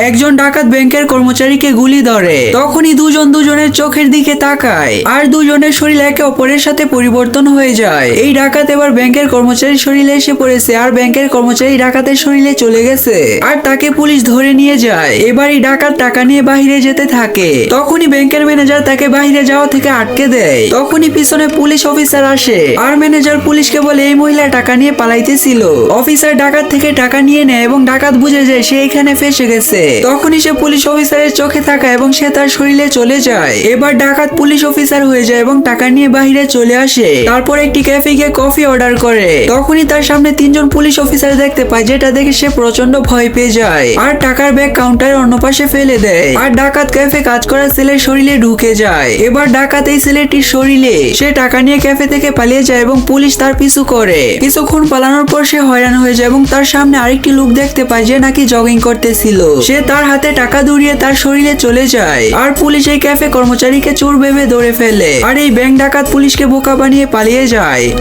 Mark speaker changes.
Speaker 1: একজন ডাকাত ব্যাংকের কর্মচারীকে গুলি ধরে। তখনই দুজনের চোখের দিকে তাকায় আর দুজনের শরীর একে অপরের সাথে পরিবর্তন হয়ে যায়। এই ডাকাত এবার ব্যাংকের কর্মচারীর শরীরে এসে পড়েছে আর ব্যাংকের কর্মচারী ডাকাতের শরীরে চলে গেছে আর তাকে পুলিশ ধরে নিয়ে যায়। এবার এই ডাকাত টাকা নিয়ে বাহিরে যেতে থাকে। তখনই ব্যাংকের ম্যানেজার তাকে বাহিরে যাওয়া থেকে আটকে দেয়। তখনই পিছনে পুলিশ অফিসার আসে আর ম্যানেজার পুলিশকে বলে এই মহিলা টাকা নিয়ে পালাইতেছিল। অফিসার ডাকাত থেকে টাকা নিয়ে নেয় এবং ডাকাত বুঝে যায় সে এখানে ফেসে গেছে। তখনই সে পুলিশ অফিসারের চোখে তাকায় এবং সে তার শরীরে চলে যায়। এবার ডাকাত পুলিশ অফিসার হয়ে যায় এবং টাকা নিয়ে বাহিরে চলে আসে। তারপর একটি ক্যাফে গিয়ে কফি অর্ডার করে। তখনই তার সামনে তিনজন পুলিশ অফিসার দেখতে পায়, যেটা দেখে সে প্রচন্ড ভয় পেয়ে যায় আর টাকার ব্যাগ কাউন্টারের অন্য পাশে ফেলে দেয়। আর ডাকাত ক্যাফে কাজ করা ছেলের শরীরে ঢুকে যায়। এবার ডাকাত এই ছেলেটির শরীরে সে টাকা নিয়ে ক্যাফে থেকে পালিয়ে যায় এবং পুলিশ তার পিছু করে। কিছুক্ষণ পালানোর পর সে হয়রান হয়ে যায় এবং তার সামনে আরেকটি লোক দেখতে পায় যে নাকি জগিং করতেছিল। সে তার হাতে টাকা ধরিয়ে তার শরীরে চলে যায় আর পুলিশ এই ক্যাফে কর্মচারীকে চোর ভেবে ধরে ফেলে আর এই ব্যাংক ডাকাত পুলিশকে বোকা বানিয়ে পালিয়ে যায়।